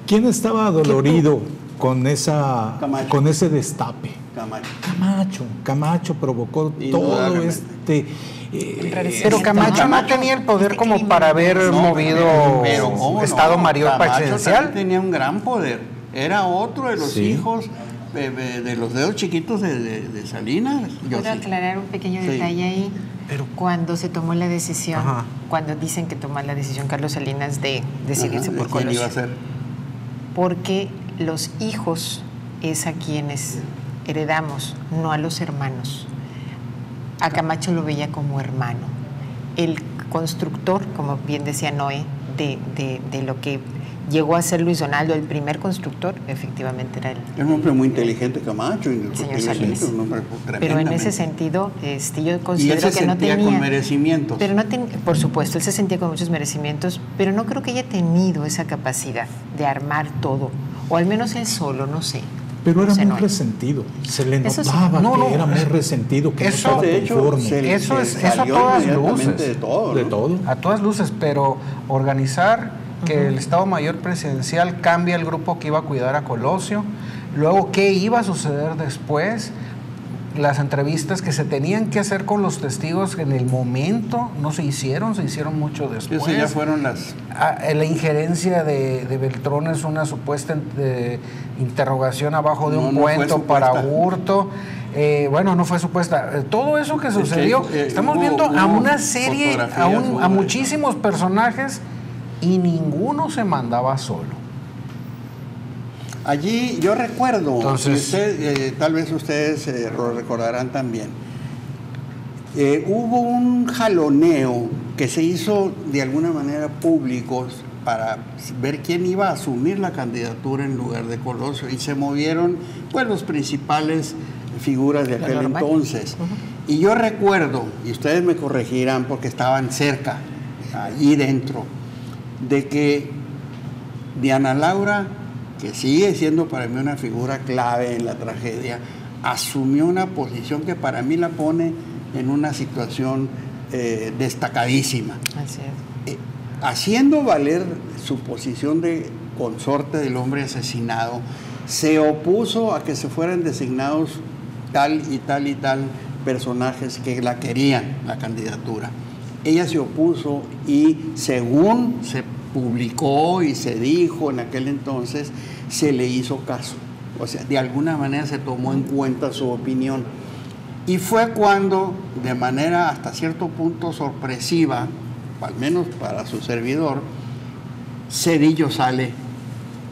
¿quién estaba dolorido con ese destape? Camacho provocó todo este... pero Camacho no tenía el poder como para haber movido Estado Mayor presidencial. Tenía un gran poder. Era otro de los hijos de los dedos chiquitos de Salinas. ¿Puedo aclarar un pequeño detalle ahí? Pero cuando se tomó la decisión, cuando dicen que tomó la decisión Carlos Salinas de decidirse por Colosio. ¿Quién iba a ser? Porque los hijos es a quienes heredamos, no a los hermanos. A Camacho lo veía como hermano. El constructor, como bien decía Noé, de lo que llegó a ser Luis Donaldo, el primer constructor, efectivamente era él. Es un hombre muy inteligente, Camacho. Señor Salinas. Pero en ese sentido, yo considero y él se que no tenía... con merecimientos. Pero por supuesto, él se sentía con muchos merecimientos, pero no creo que haya tenido esa capacidad de armar todo, o al menos él solo, no sé. Pero era muy resentido, se le notaba que era muy resentido, que eso, no estaba conforme. Eso a todas luces. De todo. A todas luces, pero organizar que el Estado Mayor Presidencial cambia el grupo que iba a cuidar a Colosio, luego qué iba a suceder después, las entrevistas que se tenían que hacer con los testigos en el momento no se hicieron mucho después. Eso ya fueron las... La injerencia de Beltrones, una supuesta interrogación abajo de un puente para hurto. Bueno, no fue supuesta. Todo eso que sucedió, estamos viendo a una serie, a muchísimos personajes y ninguno se mandaba solo. Allí yo recuerdo, tal vez ustedes lo recordarán también, hubo un jaloneo que se hizo de alguna manera público para ver quién iba a asumir la candidatura en lugar de Colosio, y se movieron pues los principales figuras de aquel entonces. Y yo recuerdo, y ustedes me corregirán porque estaban cerca, allí dentro, de que Diana Laura, que sigue siendo para mí una figura clave en la tragedia, asumió una posición que para mí la pone en una situación destacadísima. Así es. Haciendo valer su posición de consorte del hombre asesinado, se opuso a que se fueran designados tal y tal y tal personajes que la querían, la candidatura. Ella se opuso y, según se publicó y se dijo en aquel entonces, se le hizo caso. O sea, de alguna manera se tomó en cuenta su opinión. Y fue cuando, de manera hasta cierto punto sorpresiva, al menos para su servidor, Zedillo sale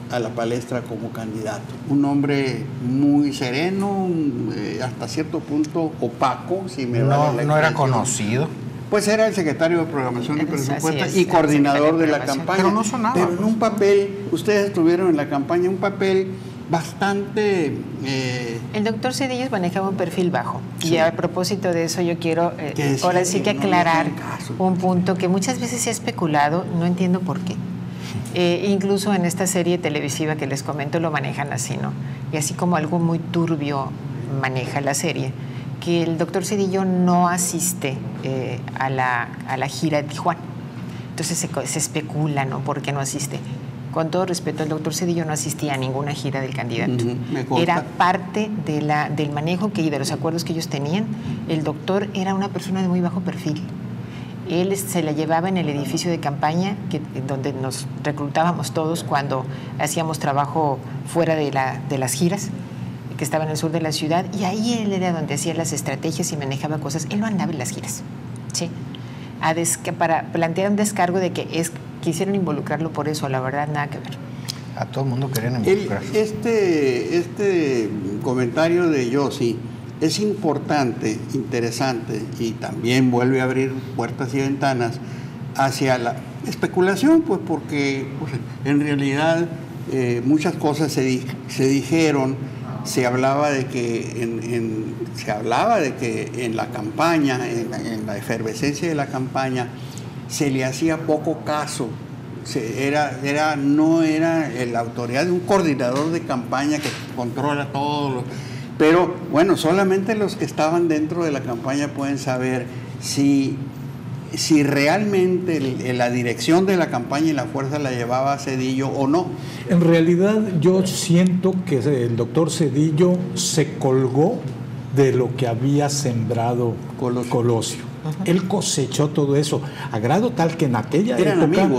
a la palestra como candidato. Un hombre muy sereno, hasta cierto punto opaco, si me vale la No era expresión. conocido. Pues era el secretario de Programación y Presupuesto y coordinador de la campaña. Pero no sonaba. Pero en un papel, ustedes estuvieron en la campaña, un papel bastante... El doctor Zedillo manejaba un perfil bajo. Sí. Y a propósito de eso yo quiero decía ahora sí que que no aclarar le hacían caso. un punto que muchas veces se ha especulado, no entiendo por qué. Incluso en esta serie televisiva que les comento lo manejan así, ¿no? Y así como algo muy turbio maneja la serie, que el doctor Zedillo no asiste a la gira de Tijuana. Entonces se especula, ¿no? ¿Por qué no asiste? Con todo respeto, el doctor Zedillo no asistía a ninguna gira del candidato. Me consta. Era parte del manejo y de los acuerdos que ellos tenían. El doctor era una persona de muy bajo perfil. Él se la llevaba en el edificio de campaña donde nos reclutábamos todos cuando hacíamos trabajo fuera de las giras, que estaba en el sur de la ciudad, y ahí él era donde hacía las estrategias y manejaba cosas. Él no andaba en las giras, ¿sí? Para plantear un descargo de que quisieron involucrarlo por eso, la verdad, nada que ver. A todo el mundo querían involucrarse. Este comentario de Yossi es importante, interesante, y también vuelve a abrir puertas y ventanas hacia la especulación, pues porque pues, en realidad muchas cosas se dijeron. Se hablaba de que en la campaña, en la efervescencia de la campaña, se le hacía poco caso. No era la autoridad de un coordinador de campaña que controla todo. Pero bueno, solamente los que estaban dentro de la campaña pueden saber si realmente la dirección de la campaña y la fuerza la llevaba Zedillo o no. En realidad yo siento que el doctor Zedillo se colgó de lo que había sembrado Colosio. Él cosechó todo eso, a grado tal que en aquella época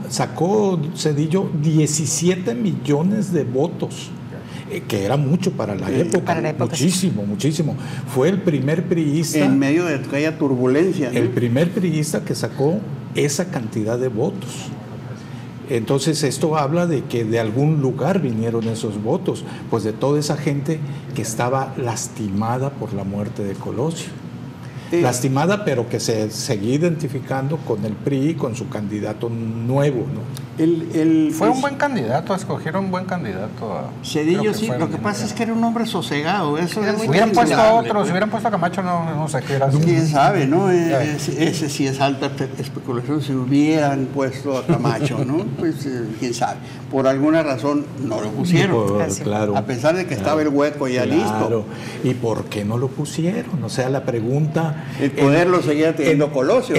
sacó Zedillo 17 millones de votos. Que era mucho para la época, muchísimo, muchísimo. Fue el primer priista... En medio de aquella turbulencia, ¿no? El primer priista que sacó esa cantidad de votos. Entonces esto habla de que de algún lugar vinieron esos votos, pues de toda esa gente que estaba lastimada por la muerte de Colosio. Lastimada, pero que se seguía identificando con el PRI, con su candidato nuevo, ¿no? Fue un buen candidato, escogieron un buen candidato. Cedillo sí, lo que pasa es que era un hombre sosegado. Eso si hubieran puesto a otro, si hubieran puesto a Camacho, no sé qué era. Quién sabe, ¿no? Ese sí es alta especulación. Si hubieran puesto a Camacho, ¿no? Pues quién sabe. Por alguna razón no lo pusieron. Claro, a pesar de que estaba el hueco ya listo. ¿Y por qué no lo pusieron? O sea, la pregunta... El poder lo seguía teniendo Colosio,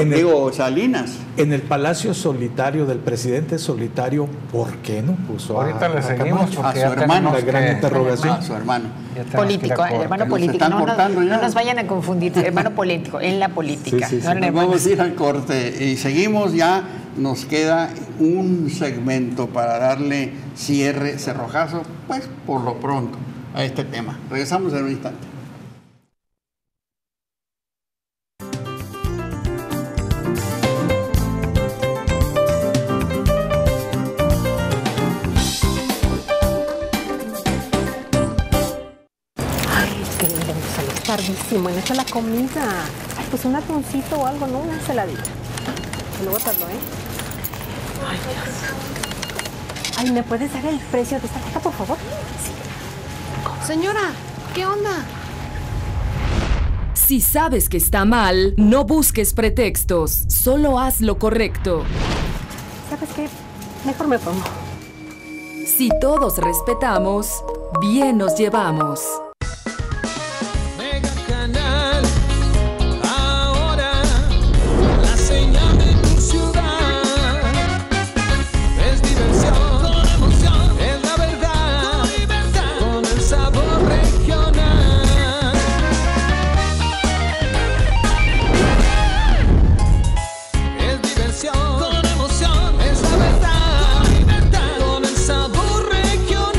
Salinas. En el Palacio Solitario del presidente solitario, ¿por qué no puso ahorita le seguimos a su hermano? La gran interrogación. A su hermano. Político, hermano político. No nos vayan a confundir, hermano político, en la política. Sí. Vamos a ir al corte y seguimos ya. Nos queda un segmento para darle cierre, cerrojazo, pues por lo pronto, a este tema. Regresamos en un instante. Tardísimo, en esta la comida. Ay, pues un atuncito o algo, ¿no? Una ensaladita. Y luego tardo, Ay, Dios. Ay, ¿me puedes dar el precio de esta caja, por favor? Sí. Señora, ¿Qué onda? Si sabes que está mal, no busques pretextos, solo haz lo correcto. ¿Sabes qué? Mejor me pongo. Si todos respetamos, bien nos llevamos. Mega Canal, ahora la señal de tu ciudad. Es diversión con emoción, es la verdad, con libertad, con el sabor regional. Es diversión con emoción, es la verdad, con libertad, con el sabor regional.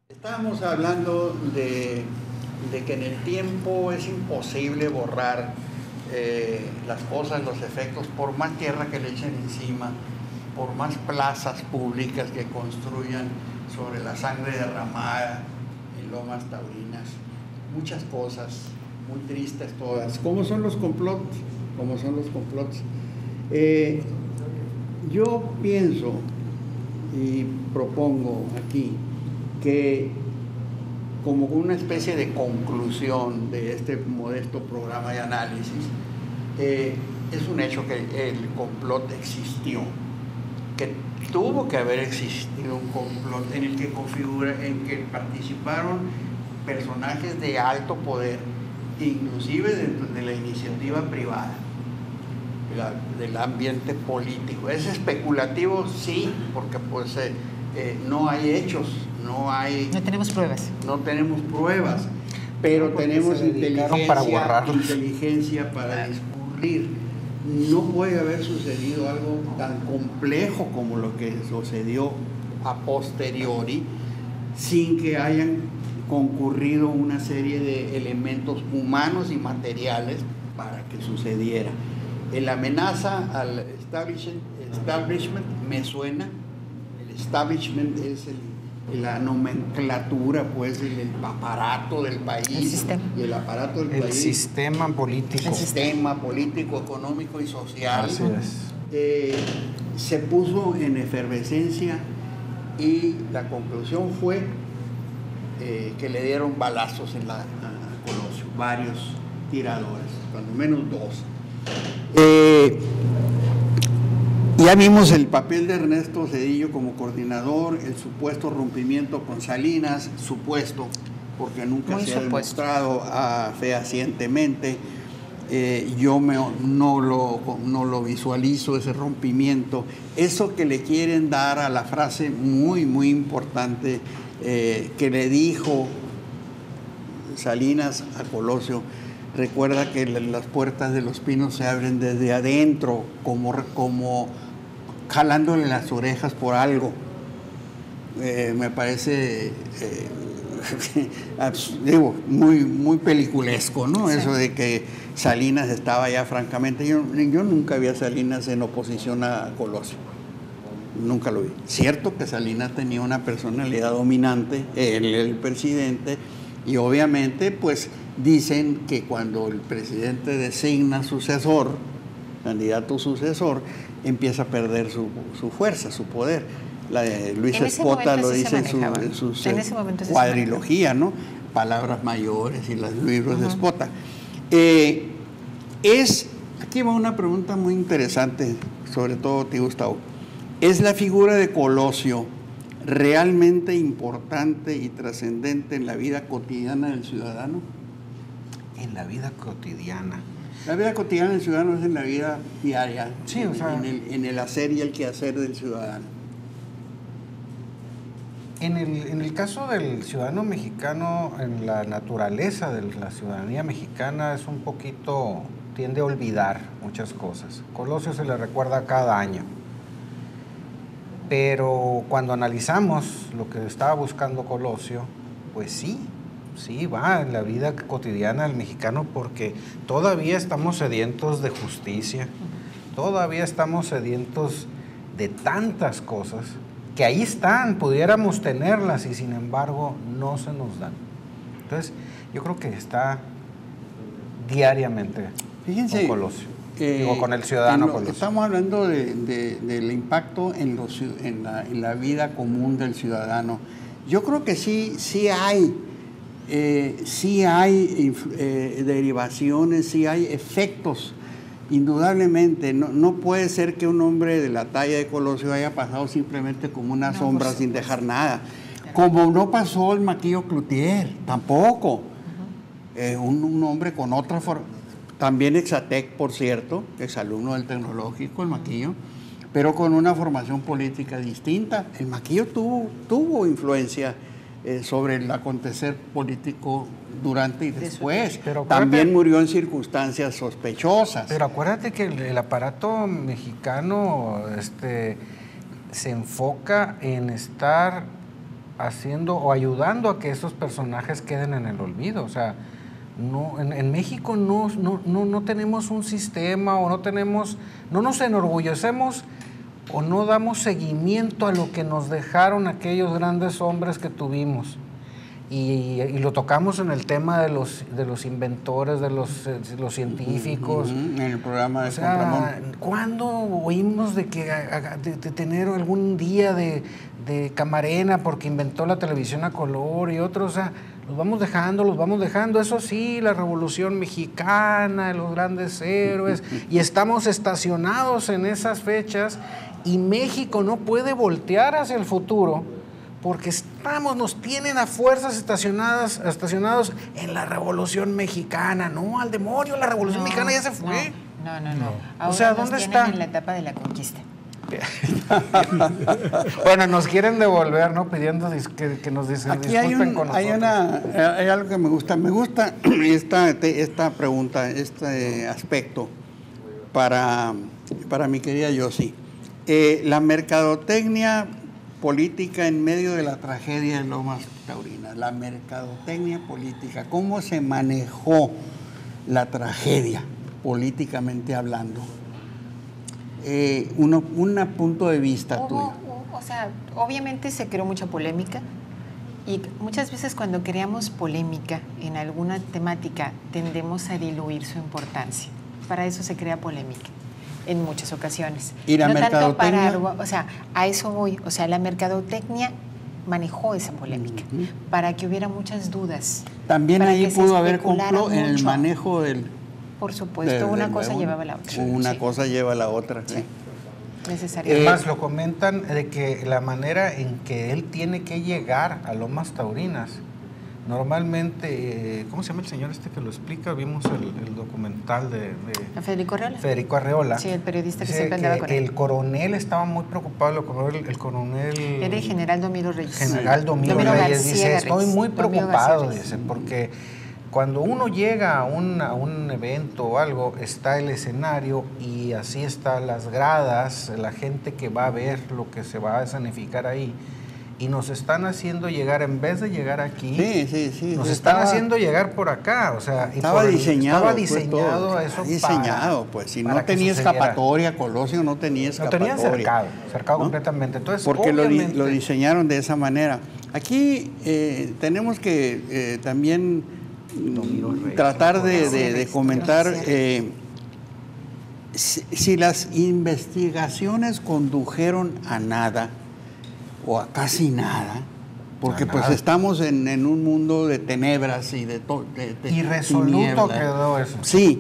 Estábamos hablando de que en el tiempo es imposible borrar las cosas, los efectos, por más tierra que le echen encima, por más plazas públicas que construyan sobre la sangre derramada en Lomas Taurinas. Muchas cosas muy tristes todas. ¿Cómo son los complots? ¿Cómo son los complots? Yo pienso y propongo aquí que como una especie de conclusión de este modesto programa de análisis, es un hecho que el complot existió, que tuvo que haber existido un complot en el que participaron personajes de alto poder, inclusive de la iniciativa privada, del ambiente político. ¿Es especulativo? Sí, porque pues no hay hechos, no tenemos pruebas. No tenemos pruebas, pero tenemos inteligencia para discurrir. No puede haber sucedido algo tan complejo como lo que sucedió a posteriori sin que hayan concurrido una serie de elementos humanos y materiales para que sucediera. La amenaza al establishment me suena. El establishment es la nomenclatura, pues, el aparato del país. El sistema. Y el aparato del país. Sistema político. El sistema político, económico y social. Así es. Se puso en efervescencia y la conclusión fue que le dieron balazos a Colosio, varios tiradores, cuando menos 2. Ya vimos el papel de Ernesto Zedillo como coordinador, el supuesto rompimiento con Salinas, supuesto, porque nunca se ha demostrado fehacientemente. Yo no lo visualizo, ese rompimiento. Eso que le quieren dar a la frase muy, muy importante que le dijo Salinas a Colosio: recuerda que las puertas de los pinos se abren desde adentro, como jalándole las orejas por algo. Me parece, digo, muy peliculesco, ¿no? Sí. Eso de que Salinas estaba ya francamente... Yo nunca vi a Salinas en oposición a Colosio. Nunca lo vi. Cierto que Salinas tenía una personalidad dominante, el presidente, y obviamente, pues, dicen que cuando el presidente designa sucesor, candidato sucesor, empieza a perder su fuerza, su poder. La de Luis Espota lo dice en su cuadrilogía, ¿no? Palabras mayores y los libros de Espota. Aquí va una pregunta muy interesante, sobre todo a ti, Gustavo. ¿Es la figura de Colosio realmente importante y trascendente en la vida cotidiana del ciudadano? En la vida cotidiana. La vida cotidiana del ciudadano es en la vida diaria, sí, o sea, en el hacer y el quehacer del ciudadano. En el caso del ciudadano mexicano, en la naturaleza de la ciudadanía mexicana es un poquito, tiende a olvidar muchas cosas. Colosio se le recuerda cada año. Pero cuando analizamos lo que estaba buscando Colosio, pues sí va en la vida cotidiana del mexicano, porque todavía estamos sedientos de justicia, todavía estamos sedientos de tantas cosas que ahí están, pudiéramos tenerlas y sin embargo no se nos dan. Entonces yo creo que está diariamente Fíjense, con Colosio? Digo, con el ciudadano Colosio. Estamos hablando del impacto en la vida común del ciudadano. Yo creo que sí hay derivaciones, sí hay efectos, indudablemente. No puede ser que un hombre de la talla de Colosio haya pasado simplemente como una sombra sin dejar nada. Como no pasó el Maquillo Cloutier, tampoco. Un hombre con otra forma. También Exatec, por cierto, exalumno del Tecnológico, el Maquillo, pero con una formación política distinta. El Maquillo tuvo influencia sobre el acontecer político durante y después. Pero también murió en circunstancias sospechosas. Pero acuérdate que el aparato mexicano se enfoca en estar haciendo o ayudando a que esos personajes queden en el olvido. O sea, no, en México no tenemos un sistema o no nos enorgullecemos o no damos seguimiento a lo que nos dejaron aquellos grandes hombres que tuvimos. Y lo tocamos en el tema de los inventores, de los científicos. En el programa de Contramón. ¿Cuándo oímos de tener algún día de Camarena porque inventó la televisión a color y otros? O sea, los vamos dejando. Eso sí, la Revolución Mexicana, los grandes héroes, y estamos estacionados en esas fechas, y México no puede voltear hacia el futuro porque nos tienen a fuerzas estacionados en la Revolución Mexicana. No, al demonio, la Revolución Mexicana ya se fue. No. Ahora o sea, ¿dónde está? En la etapa de la conquista. Bueno, nos quieren devolver, ¿no? Pidiendo que nos disculpen con nosotros. Hay algo que me gusta. Me gusta esta pregunta, este aspecto para mi querida Yossi. La mercadotecnia política en medio de la tragedia de Lomas Taurinas. La mercadotecnia política. ¿Cómo se manejó la tragedia políticamente hablando? Un punto de vista tuyo. O sea, obviamente se creó mucha polémica, y muchas veces cuando creamos polémica en alguna temática tendemos a diluir su importancia. Para eso se crea polémica en muchas ocasiones. ¿Y la mercadotecnia? Tanto para, o sea, a eso voy. O sea, la mercadotecnia manejó esa polémica para que hubiera muchas dudas. También ahí pudo haber complot en el manejo del... Por supuesto, una cosa llevaba a la otra. Una cosa lleva a la otra, sí. Necesariamente. Además, lo comentan de que la manera en que él tiene que llegar a Lomas Taurinas, normalmente, ¿cómo se llama el señor que lo explica? Vimos el documental de Federico Arreola. Federico Arreola. Sí, el periodista que siempre andaba con él. El coronel estaba muy preocupado, el coronel... Era el general Domiro Reyes. General Domiro Reyes dice, estoy muy preocupado, dice, porque cuando uno llega a un evento o algo, está el escenario y así están las gradas, la gente que va a ver lo que se va a escenificar ahí. Y nos están haciendo llegar, en vez de llegar aquí, nos están haciendo llegar por acá. O sea, estaba diseñado a eso. Diseñado, pues. Si no tenía escapatoria, Colosio no tenía escapatoria. No tenía cercado completamente. Entonces, porque lo diseñaron de esa manera. Aquí tenemos que también tratar de comentar si las investigaciones condujeron a nada o a casi nada, porque pues estamos en un mundo de tenebras y de irresoluto quedó eso. Sí,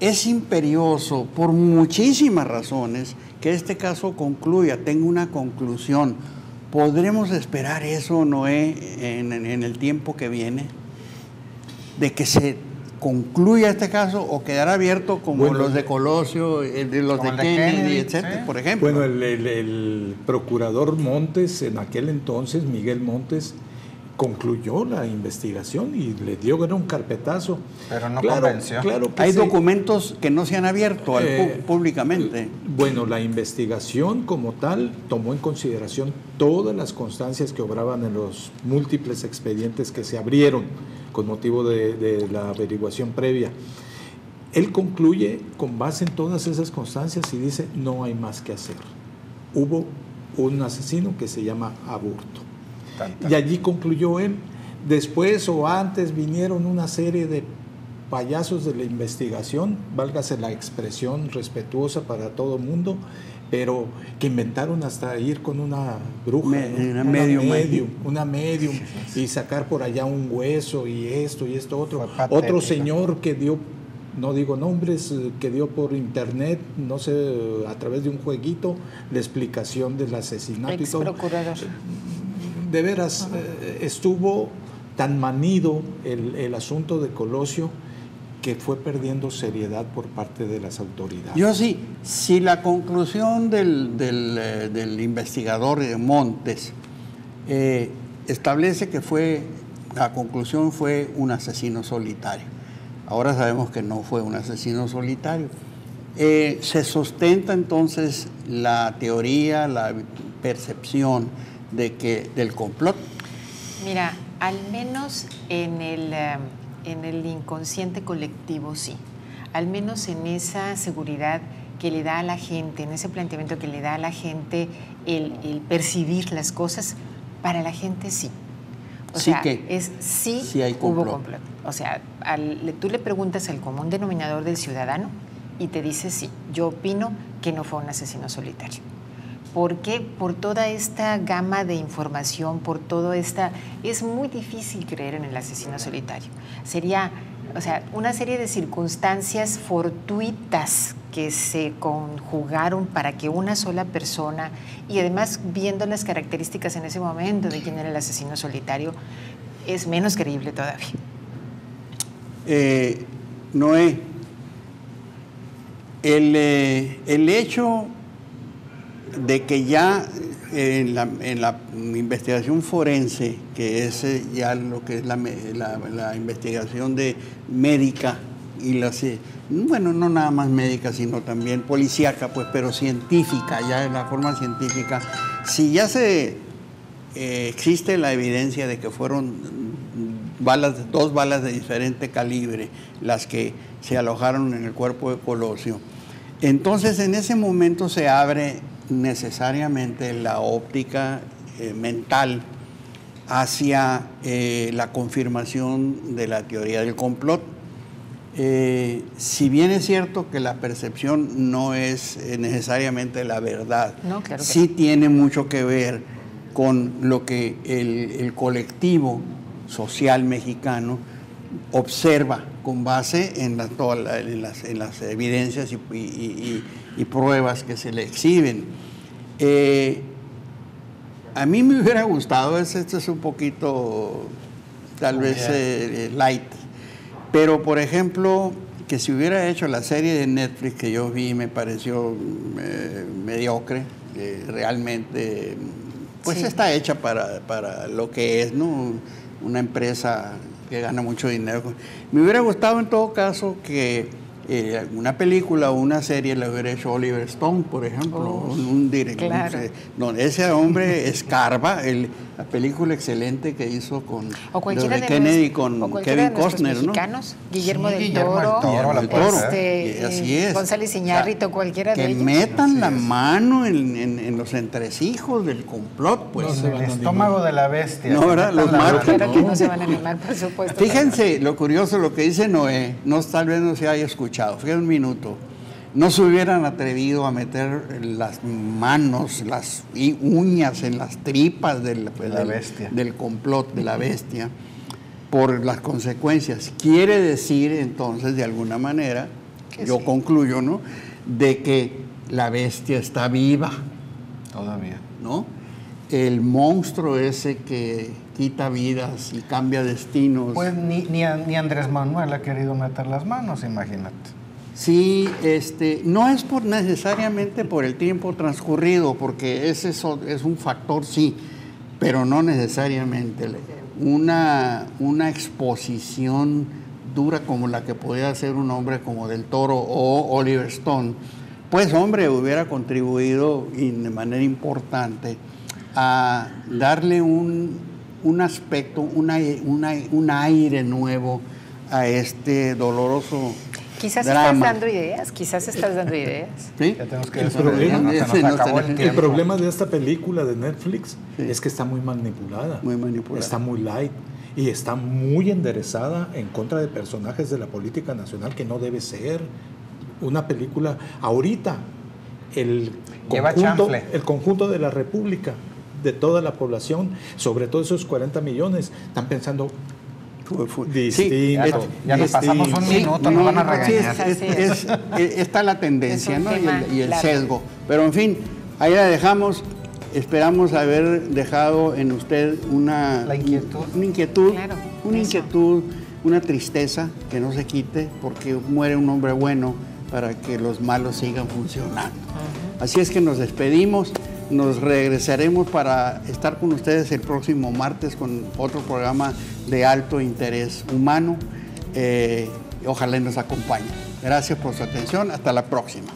es imperioso por muchísimas razones que este caso concluya, tenga una conclusión. ¿Podremos esperar eso, Noé, en el tiempo que viene? ¿De que se concluya este caso o quedará abierto como los de Colosio, los de Kennedy, etcétera, por ejemplo? Bueno, el procurador Montes, en aquel entonces, Miguel Montes, concluyó la investigación y le dio un carpetazo. Pero no convenció. Claro que hay documentos que no se han abierto públicamente. Bueno, la investigación como tal tomó en consideración todas las constancias que obraban en los múltiples expedientes que se abrieron con motivo de la averiguación previa. Él concluye con base en todas esas constancias y dice, no hay más que hacer. Hubo un asesino que se llama Aburto. Y allí concluyó él. Después o antes vinieron una serie de payasos de la investigación, válgase la expresión respetuosa para todo el mundo, pero que inventaron hasta ir con una bruja, una medium, y sacar por allá un hueso y esto otro. Otro señor que dio, no digo nombres, que dio por internet, no sé, a través de un jueguito, la explicación del asesinato y todo. Procurador. De veras, estuvo tan manido el asunto de Colosio que fue perdiendo seriedad por parte de las autoridades. Yo sí, si la conclusión del investigador Montes establece que la conclusión fue un asesino solitario. Ahora sabemos que no fue un asesino solitario. Se sustenta entonces la teoría, la percepción del complot. Mira, al menos en el inconsciente colectivo sí, al menos en esa seguridad que le da a la gente, en ese planteamiento que le da a la gente el percibir las cosas, para la gente sí. O sea, sí hay complot. Hubo complot. O sea, tú le preguntas al común denominador del ciudadano y te dice sí, yo opino que no fue un asesino solitario. ¿Por qué? Por toda esta gama de información, por todo esta... Es muy difícil creer en el asesino solitario. Sería, o sea, una serie de circunstancias fortuitas que se conjugaron para que una sola persona, y además viendo las características en ese momento de quién era el asesino solitario, es menos creíble todavía. Noé, el hecho de que ya en la investigación forense, que es ya lo que es la investigación de médica y bueno, no nada más médica, sino también policíaca, pues, pero científica, ya en la forma científica, si ya existe la evidencia de que fueron dos balas de diferente calibre las que se alojaron en el cuerpo de Colosio, entonces en ese momento se abre necesariamente la óptica mental hacia la confirmación de la teoría del complot. Si bien es cierto que la percepción no es necesariamente la verdad, no, claro que sí tiene mucho que ver con lo que el colectivo social mexicano observa con base en las evidencias y pruebas que se le exhiben. A mí me hubiera gustado, esto es un poquito tal vez light, pero por ejemplo, que si hubiera hecho la serie de Netflix que yo vi, me pareció mediocre, realmente, pues está hecha para lo que es, ¿no? Una empresa que gana mucho dinero. Me hubiera gustado en todo caso que una película o una serie la hubiera hecho Oliver Stone, por ejemplo, un director. Claro. Donde ese hombre escarba la película excelente que hizo con de Kennedy, con Kevin Costner, ¿no? Mexicanos, Guillermo del Guillermo del Toro, así es. González Iñárritu, cualquiera de ellos. Que metan la mano en los entresijos del complot, pues. El estómago de la bestia. No, ¿verdad? Los marcos. Claro que no se van a animar, por supuesto. Fíjense lo curioso, lo que dice Noé, tal vez no se haya escuchado. Fíjense un minuto. No se hubieran atrevido a meter las manos, las uñas en las tripas del complot, de la bestia, por las consecuencias. Quiere decir, entonces, de alguna manera, yo concluyo, ¿no?, de que la bestia está viva. Todavía. ¿No? El monstruo ese que quita vidas y cambia destinos. Pues ni Andrés Manuel ha querido meter las manos, imagínate. Sí, no es necesariamente por el tiempo transcurrido, porque ese es un factor, sí, pero no necesariamente. Una exposición dura como la que podía hacer un hombre como Del Toro o Oliver Stone, pues hombre, hubiera contribuido de manera importante a darle un aspecto, un aire nuevo a este doloroso Quizás drama. estás dando ideas. ¿Sí? Ya tenemos que el problema de esta película de Netflix es que está muy manipulada. Muy manipulada. Está muy light. y está muy enderezada en contra de personajes de la política nacional, que no debe ser una película. Ahorita el conjunto de la República, de toda la población, sobre todo esos 40 millones, están pensando distinto. Ya nos pasamos un minuto, nos van a regañar. Está la tendencia, ¿no? Y el sesgo. Pero en fin, ahí la dejamos. Esperamos haber dejado en usted una inquietud, una tristeza que no se quite, porque muere un hombre bueno para que los malos sigan funcionando. Así es que nos despedimos, nos regresaremos para estar con ustedes el próximo martes con otro programa de alto interés humano. Ojalá nos acompañe. Gracias por su atención, hasta la próxima.